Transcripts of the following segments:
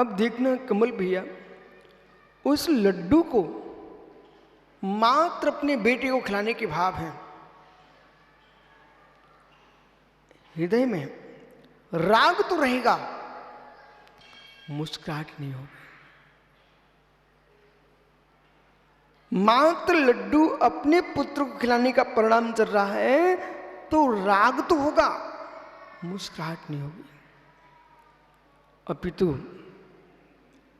अब देखना कमल भैया, उस लड्डू को मात्र अपने बेटे को खिलाने के भाव हैं, हृदय में राग तो रहेगा, मुस्कुराहट नहीं होगी। मात्र लड्डू अपने पुत्र को खिलाने का परिणाम चल रहा है तो राग तो होगा, मुस्कुराहट नहीं होगी। अपितु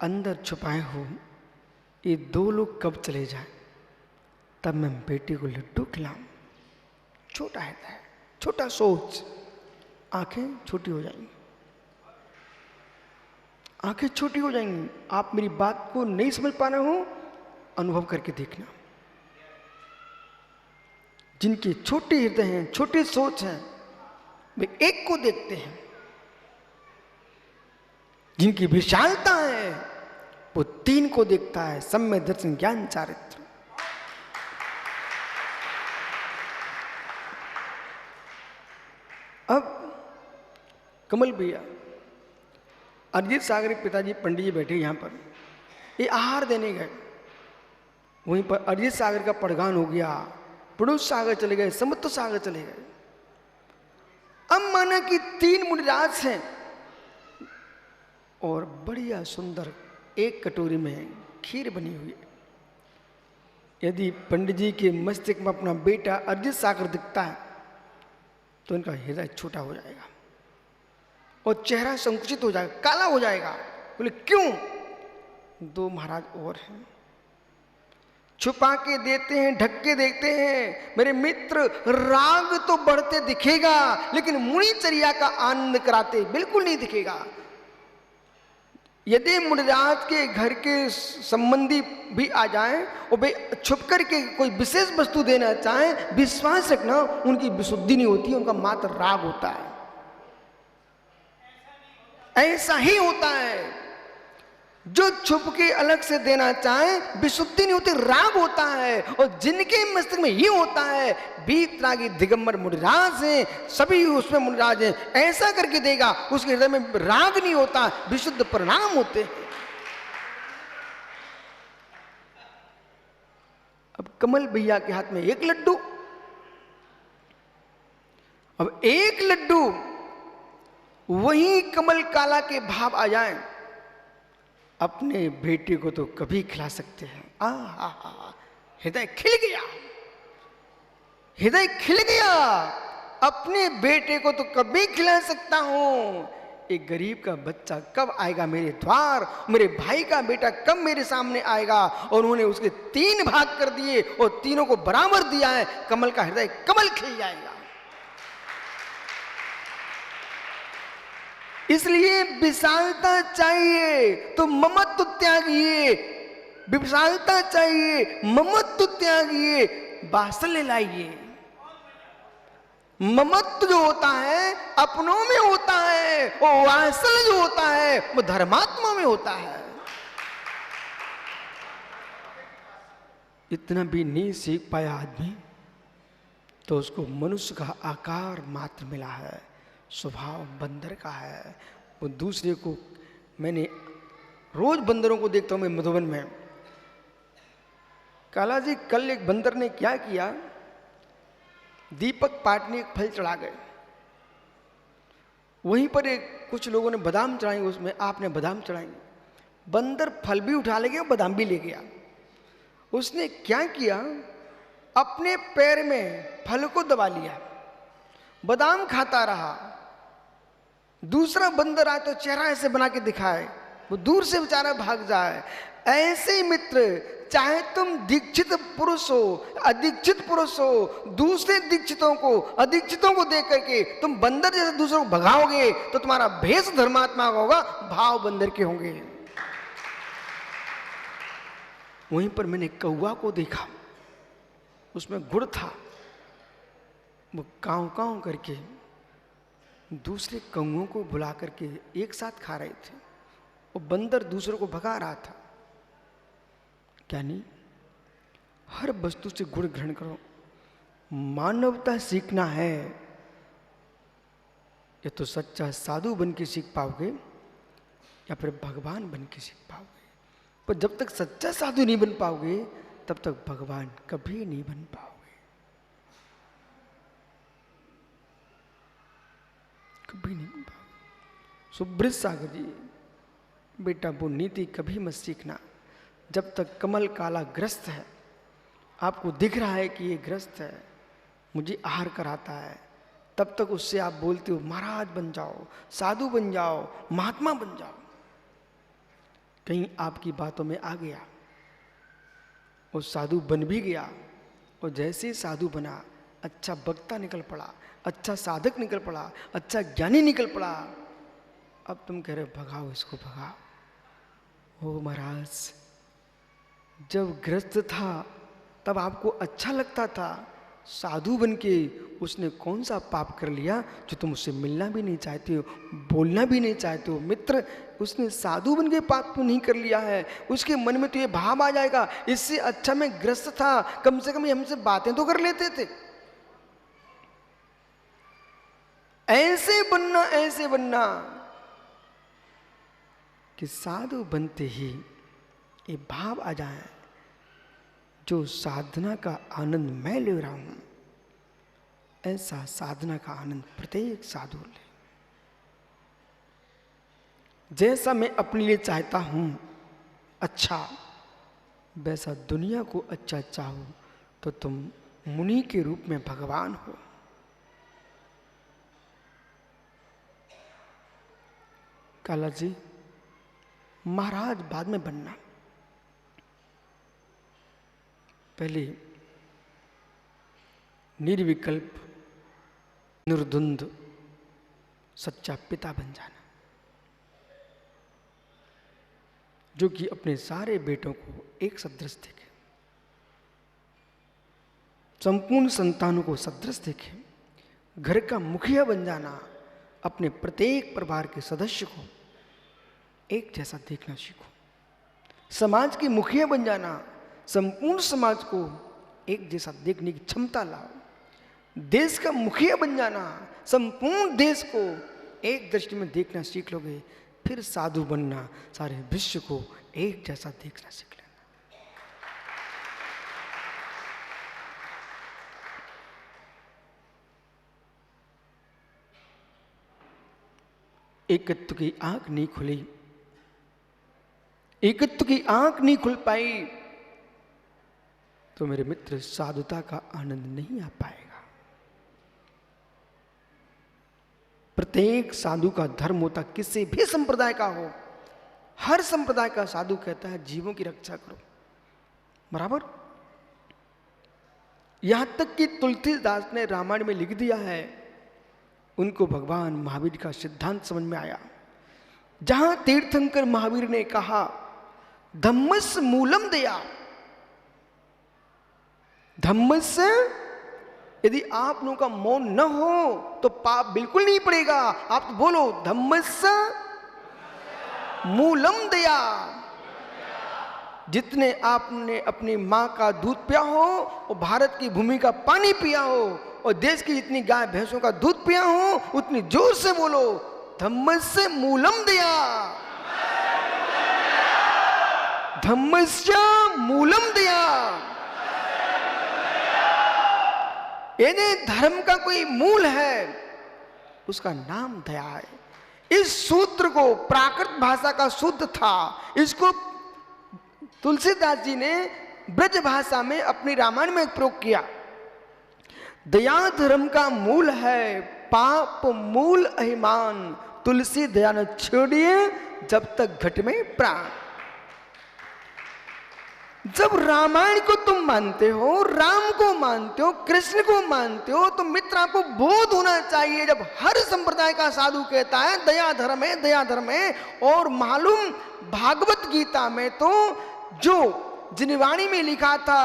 अंदर छुपाए हो ये दो लोग कब चले जाए तब मैं बेटे को लड्डू खिलाऊं। छोटा है, छोटा सोच, आंखें छोटी हो जाएंगी, आंखें छोटी हो जाएंगी। आप मेरी बात को नहीं समझ पा रहे हो, अनुभव करके देखना। जिनके छोटे हृदय हैं, छोटे सोच हैं, वे एक को देखते हैं। जिनकी विशालता है वो तीन को देखता है। सम्य दर्शन ज्ञान चारित्र। अब कमल भैया, अरिजीत सागर के पिताजी पंडित जी बैठे यहां पर, ये आहार देने गए। वहीं पर अरिजीत सागर का पड़गान हो गया, पड़ोस सागर चले गए, समुद्र सागर चले गए। अब माना कि तीन मुनिराज हैं और बढ़िया सुंदर एक कटोरी में खीर बनी हुई है। यदि पंडित जी के मस्तिष्क में अपना बेटा अरिजीत सागर दिखता है तो इनका हृदय छोटा हो जाएगा और चेहरा संकुचित हो जाएगा, काला हो जाएगा। बोले क्यों? दो महाराज और हैं, छुपा के देते हैं, ढक के देखते हैं। मेरे मित्र, राग तो बढ़ते दिखेगा लेकिन मुनिचर्या का आनंद कराते बिल्कुल नहीं दिखेगा। यदि मुनिराज के घर के संबंधी भी आ जाएं और वे छुप करके कोई विशेष वस्तु देना चाहें, विश्वास रखना उनकी विशुद्धि नहीं होती, उनका मात्र राग होता है। ऐसा ही होता है, जो छुप के अलग से देना चाहें विशुद्धि नहीं होती, राग होता है। और जिनके मस्तिष्क में ये होता है, बीतरागी दिगंबर मुनिराज हैं, सभी उसमें मुनिराज हैं, ऐसा करके देगा, उसके हृदय में राग नहीं होता, विशुद्ध परिणाम होते हैं। अब कमल भैया के हाथ में एक लड्डू, अब एक लड्डू वही कमल काला के भाव आ जाएं, अपने बेटे को तो कभी खिला सकते हैं। हृदय खिल गया, हृदय खिल गया। अपने बेटे को तो कभी खिला सकता हूं। एक गरीब का बच्चा कब आएगा मेरे द्वार, मेरे भाई का बेटा कब मेरे सामने आएगा। और उन्होंने उसके 3 भाग कर दिए और तीनों को बराबर दिया है। कमल का हृदय कमल खिल जाएगा। इसलिए विशालता चाहिए तो ममत्व त्यागिए, विशालता चाहिए ममत्व त्यागिए, वात्सल्य लाइए। ममत्व जो होता है अपनों में होता है, और वात्सल्य जो होता है वो धर्मात्मा में होता है। इतना भी नहीं सीख पाया आदमी तो उसको मनुष्य का आकार मात्र मिला है, स्वभाव बंदर का है। वो दूसरे को, मैंने रोज बंदरों को देखता हूं मैं मधुबन में। काला जी, कल एक बंदर ने क्या किया, दीपक पाटने एक फल चढ़ा गए, वहीं पर एक कुछ लोगों ने बादाम चढ़ाई, उसमें आपने बादाम चढ़ाई। बंदर फल भी उठा ले गया, बादाम भी ले गया। उसने क्या किया, अपने पैर में फल को दबा लिया, बादाम खाता रहा। दूसरा बंदर आए तो चेहरा ऐसे बना के दिखाए, वो दूर से बेचारा भाग जाए। ऐसे मित्र, चाहे तुम दीक्षित पुरुष हो, अदीक्षित पुरुष हो, दूसरे दीक्षितों को अदीक्षितों को देख करके तुम बंदर जैसे दूसरों को भगाओगे तो तुम्हारा भेष धर्मात्मा का होगा, भाव बंदर के होंगे। वहीं पर मैंने कौवा को देखा, उसमें गुड़ था, वो कांव कांव करके दूसरे कौओं को बुला करके एक साथ खा रहे थे। वो बंदर दूसरों को भगा रहा था। क्या नहीं, हर वस्तु से गुण ग्रहण करो, मानवता सीखना है। ये तो सच्चा साधु बन के सीख पाओगे, या फिर भगवान बन के सीख पाओगे। पर जब तक सच्चा साधु नहीं बन पाओगे तब तक भगवान कभी नहीं बन पाओगे, कभी नहीं बन पाओगे। सुब्रत सागर जी, बेटा वो नीति कभी मत सीखना जब तक कमल काला ग्रस्त है, आपको दिख रहा है कि ये ग्रस्त है, मुझे आहार कराता है, तब तक उससे आप बोलते हो महाराज बन जाओ, साधु बन जाओ, महात्मा बन जाओ। कहीं आपकी बातों में आ गया, वो साधु बन भी गया, और जैसे ही साधु बना अच्छा वक्ता निकल पड़ा, अच्छा साधक निकल पड़ा, अच्छा ज्ञानी निकल पड़ा। अब तुम कह रहे हो भगाओ इसको, भगाओ। ओ महाराज, जब ग्रस्त था तब आपको अच्छा लगता था, साधु बन के उसने कौन सा पाप कर लिया जो तुम उससे मिलना भी नहीं चाहते हो, बोलना भी नहीं चाहते हो। मित्र, उसने साधु बन के पाप क्यों नहीं कर लिया है? उसके मन में तो ये भाव आ जाएगा, इससे अच्छा मैं ग्रस्त था, कम से कम ये हमसे बातें तो कर लेते थे। ऐसे बनना कि साधु बनते ही ये भाव आ जाए, जो साधना का आनंद मैं ले रहा हूं, ऐसा साधना का आनंद प्रत्येक साधु ले। जैसा मैं अपने लिए चाहता हूं अच्छा, वैसा दुनिया को अच्छा चाहो तो तुम मुनि के रूप में भगवान हो। काला जी, महाराज बाद में बनना, पहले निर्विकल्प निर्द्वंद सच्चा पिता बन जाना, जो कि अपने सारे बेटों को एक सदृश देखे, संपूर्ण संतानों को सदृश देखे। घर का मुखिया बन जाना, अपने प्रत्येक परिवार के सदस्य को एक जैसा देखना सीखो। समाज के मुखिया बन जाना, संपूर्ण समाज को एक जैसा देखने की क्षमता लाओ। देश का मुखिया बन जाना, संपूर्ण देश को एक दृष्टि में देखना सीख लोगे। फिर साधु बनना, सारे विश्व को एक जैसा देखना सीख लेना। एकत्व की आंख नहीं खुली, एकत्व की आंख नहीं खुल पाई तो मेरे मित्र साधुता का आनंद नहीं आ पाएगा। प्रत्येक साधु का धर्म होता, किसी भी संप्रदाय का हो, हर संप्रदाय का साधु कहता है जीवों की रक्षा करो, बराबर। यहां तक कि तुलसीदास ने रामायण में लिख दिया है, उनको भगवान महावीर का सिद्धांत समझ में आया। जहां तीर्थंकर महावीर ने कहा धम्मस्य मूलम दया, धम्मस्य, यदि आप लोगों का मौन न हो तो पाप बिल्कुल नहीं पड़ेगा। आप तो बोलो धम्मस्य मूलम दया। जितने आपने अपनी मां का दूध पिया हो और भारत की भूमि का पानी पिया हो और देश की जितनी गाय भैंसों का दूध पिया हो, उतनी जोर से बोलो धम्मस्य मूलम दया, धम्मस्य मूलम दया। यदि धर्म का कोई मूल है उसका नाम दया है। इस सूत्र को प्राकृत भाषा का सूत्र था, इसको तुलसीदास जी ने ब्रज भाषा में अपनी रामायण में प्रयोग किया। दया धर्म का मूल है, पाप मूल अहिमान, तुलसी दया न छोड़िए जब तक घट में प्राण। जब रामायण को तुम मानते हो, राम को मानते हो, कृष्ण को मानते हो, तो मित्र आपको बोध होना चाहिए जब हर संप्रदाय का साधु कहता है दया धर्म है, दया धर्म है। और मालूम भागवत गीता में तो जो जिनवाणी में लिखा था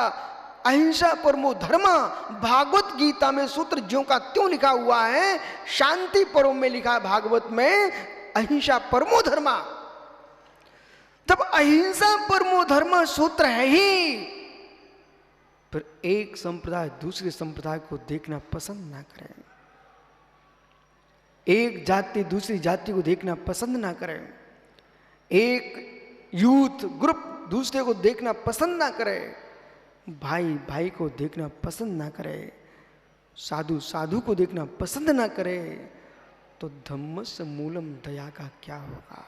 अहिंसा परमो धर्मा, भागवत गीता में सूत्र ज्यों का त्यों लिखा हुआ है। शांति पर्व में लिखा है भागवत में अहिंसा परमो धर्मा। तब अहिंसा परमो धर्म सूत्र है ही, फिर एक संप्रदाय दूसरे संप्रदाय को देखना पसंद ना करें, एक जाति दूसरी जाति को देखना पसंद ना करें। एक यूथ ग्रुप दूसरे को देखना पसंद ना करे, भाई भाई को देखना पसंद ना करे, साधु साधु को देखना पसंद ना करे, तो धम्मस्य मूलम दया का क्या होगा।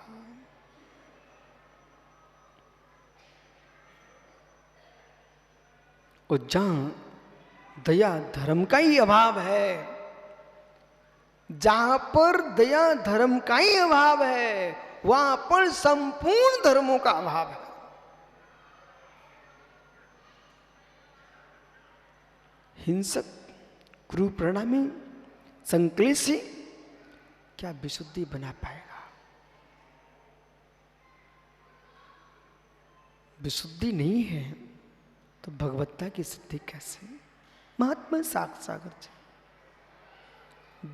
और जहां दया धर्म का ही अभाव है, जहां पर दया धर्म का ही अभाव है, वहां पर संपूर्ण धर्मों का अभाव है। हिंसक, क्रूर परिणामी, संक्लेशी क्या विशुद्धि बना पाएगा। विशुद्धि नहीं है तो भगवत्ता की सिद्धि कैसे। महात्मा सागर जी,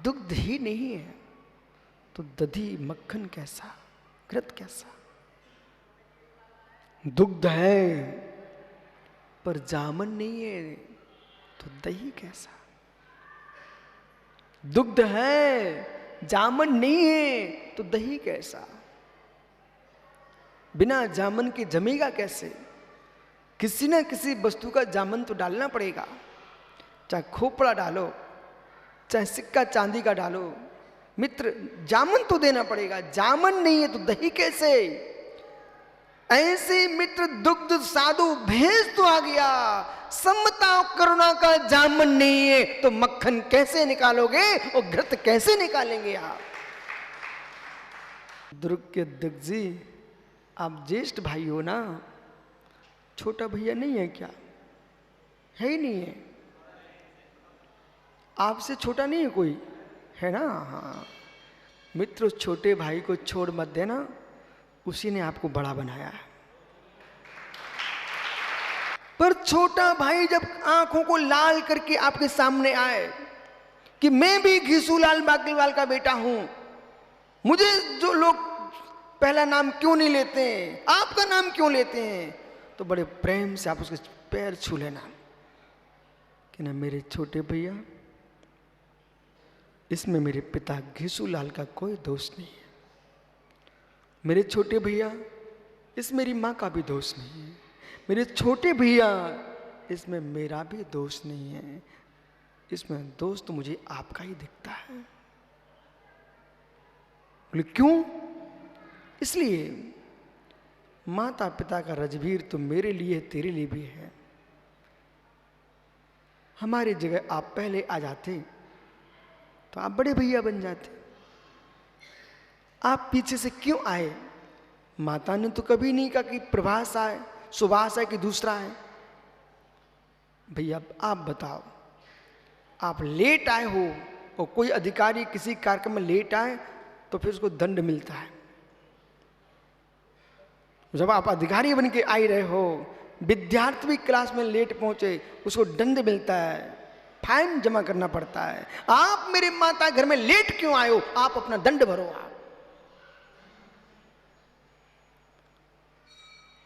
दुग्ध ही नहीं है तो दधी मक्खन कैसा, घृत कैसा। दुग्ध है पर जामन नहीं है तो दही कैसा। दुग्ध है जामन नहीं है तो दही कैसा। बिना जामन के जमेगा कैसे। किसी ना किसी वस्तु का जामन तो डालना पड़ेगा, चाहे खोपड़ा डालो, चाहे सिक्का चांदी का डालो, मित्र जामन तो देना पड़ेगा। जामन नहीं है तो दही कैसे। ऐसे मित्र दुग्ध साधु भैंस तो आ गया, समता करुणा का जामन नहीं है तो मक्खन कैसे निकालोगे और घृत कैसे निकालेंगे आप। दुर्ग के अध्यक्ष जी, आप ज्येष्ठ भाई हो ना, छोटा भैया नहीं है क्या? है ही नहीं है। आपसे छोटा नहीं है कोई, है ना? हाँ मित्र, उस छोटे भाई को छोड़ मत देना, उसी ने आपको बड़ा बनाया है। पर छोटा भाई जब आंखों को लाल करके आपके सामने आए कि मैं भी घीसूलाल बागलीवाल का बेटा हूं, मुझे जो लोग पहला नाम क्यों नहीं लेते हैं, आपका नाम क्यों लेते हैं, तो बड़े प्रेम से आप उसके पैर छू लेना कि ना मेरे छोटे भैया, इसमें मेरे पिता घीसूलाल का कोई दोष नहीं है। मेरे छोटे भैया, इस मेरी माँ का भी दोष नहीं है। मेरे छोटे भैया, इसमें मेरा भी दोष नहीं है। इसमें दोष तो मुझे आपका ही दिखता है। बोले क्यों? इसलिए माता पिता का रजवीर तो मेरे लिए तेरे लिए भी है। हमारी जगह आप पहले आ जाते तो आप बड़े भैया बन जाते। आप पीछे से क्यों आए? माता ने तो कभी नहीं कहा कि प्रभास आए, सुभाष है कि दूसरा है। भैया आप बताओ, आप लेट आए हो और कोई अधिकारी किसी कार्यक्रम में लेट आए तो फिर उसको दंड मिलता है। जब आप अधिकारी बन के आ रहे हो, विद्यार्थी भी क्लास में लेट पहुंचे, उसको दंड मिलता है, फाइन जमा करना पड़ता है। आप मेरे माता घर में लेट क्यों आए हो? आप अपना दंड भरो। आप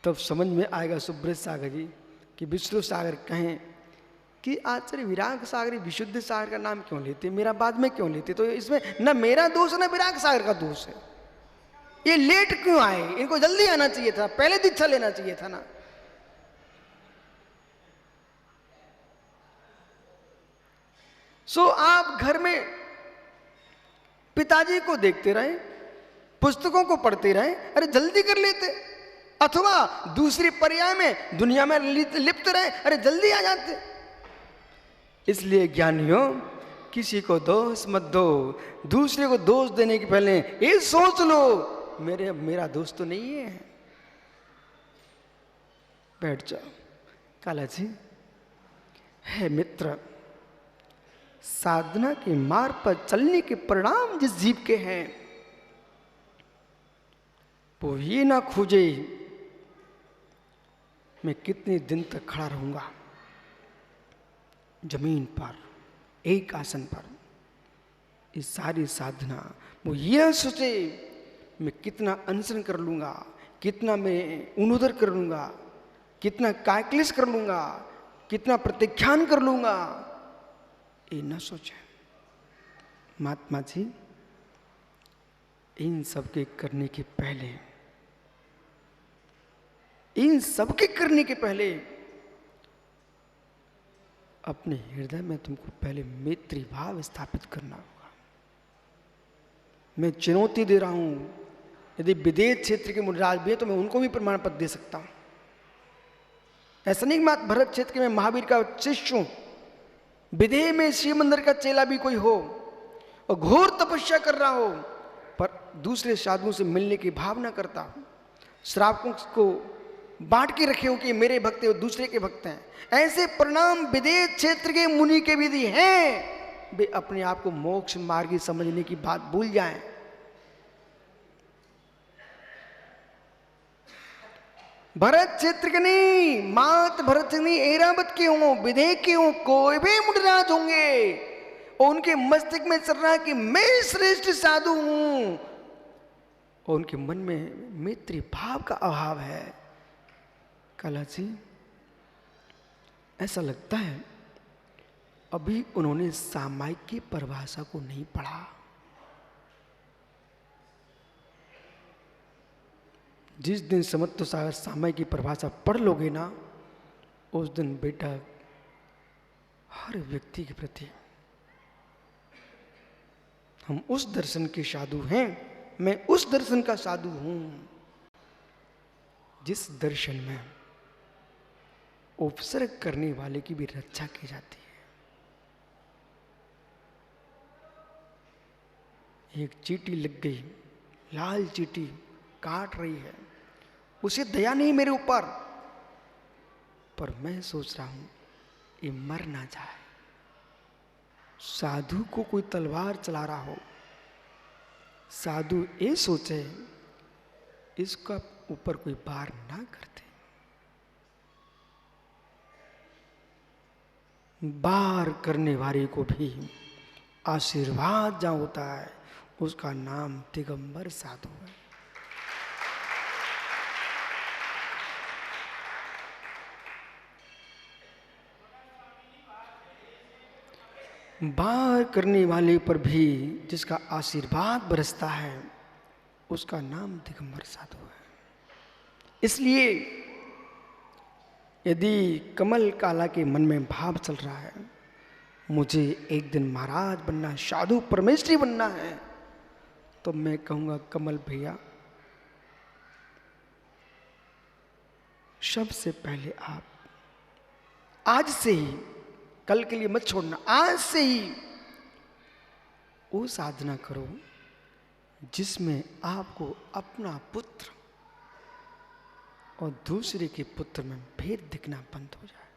तब समझ में आएगा सुब्रत सागर जी कि विष्णु सागर कहें कि आचार्य विराग सागर विशुद्ध सागर का नाम क्यों लेते, मेरा बाद में क्यों लेते। तो इसमें न मेरा दोष है न विराग सागर का दोष है। ये लेट क्यों आए? इनको जल्दी आना चाहिए था, पहले दीक्षा लेना चाहिए था ना। सो आप घर में पिताजी को देखते रहे, पुस्तकों को पढ़ते रहे, अरे जल्दी कर लेते। अथवा दूसरी पर्याय में दुनिया में लिप्त रहे, अरे जल्दी आ जाते। इसलिए ज्ञानियों, किसी को दोष मत दो। दूसरे को दोष देने के पहले ये सोच लो, मेरा दोष तो नहीं है। बैठ जाओ। काला जी, है मित्र, साधना के मार्ग पर चलने के परिणाम जिस जीव के हैं, वो ये ना खोजे मैं कितने दिन तक खड़ा रहूंगा जमीन पर, एक आसन पर। इस सारी साधना वो ये सोचे मैं कितना अनशन कर लूंगा, कितना मैं उन्नोदर कर लूंगा, कितना कायक्लेश कर लूंगा, कितना प्रत्याख्यान कर लूंगा, ये न सोचे। महात्मा जी, इन सब के करने के पहले इन सब के करने के पहले अपने हृदय में तुमको पहले मैत्री भाव स्थापित करना होगा। मैं चुनौती दे रहा हूं, यदि विदेश क्षेत्र के मुनिराज भी है तो मैं उनको भी प्रमाण पत्र दे सकता हूं। ऐसा नहीं कि भरत क्षेत्र के मैं महावीर का शिष्य हूं, विदेह में शिव मंदिर का चेला भी कोई हो और घोर तपस्या कर रहा हो पर दूसरे साधुओं से मिलने की भावना करता हो, श्रावकों को बांट के रखे हो कि मेरे भक्त हैं और दूसरे के भक्त हैं, ऐसे परिणाम विदेश क्षेत्र के मुनि के विधि हैं। वे अपने आप को मोक्ष मार्गी समझने की बात भूल जाएं। भरत क्षेत्र के नहीं, मात भरत नहीं, ऐरावत के हों, विदेह के हों, कोई भी मुनिराज होंगे और उनके मस्तिष्क में चल रहा है कि मैं श्रेष्ठ साधु हूं और उनके मन में मैत्री भाव का अभाव है। काला जी, ऐसा लगता है अभी उन्होंने सामायिक की परिभाषा को नहीं पढ़ा। जिस दिन समत्व सागर सामायिक की परिभाषा पढ़ लोगे ना, उस दिन बेटा हर व्यक्ति के प्रति हम उस दर्शन के साधु हैं, मैं उस दर्शन का साधु हूं जिस दर्शन में उपसर्ग करने वाले की भी रक्षा की जाती है। एक चींटी लग गई, लाल चींटी काट रही है, उसे दया नहीं मेरे ऊपर, पर मैं सोच रहा हूं ये मर ना जाए। साधु को कोई तलवार चला रहा हो, साधु ये सोचे इसका ऊपर कोई वार ना करते। वार करने वाले को भी आशीर्वाद जहां होता है उसका नाम दिगंबर साधु है। वार करने वाले पर भी जिसका आशीर्वाद बरसता है उसका नाम दिगंबर साधु है। इसलिए यदि कमल काला के मन में भाव चल रहा है मुझे एक दिन महाराज बनना, साधु परमेश्वरी बनना है, तो मैं कहूंगा कमल भैया सबसे पहले आप आज से ही, कल के लिए मत छोड़ना, आज से ही वो साधना करो जिसमें आपको अपना पुत्र और दूसरे के पुत्र में भेद दिखना बंद हो जाए।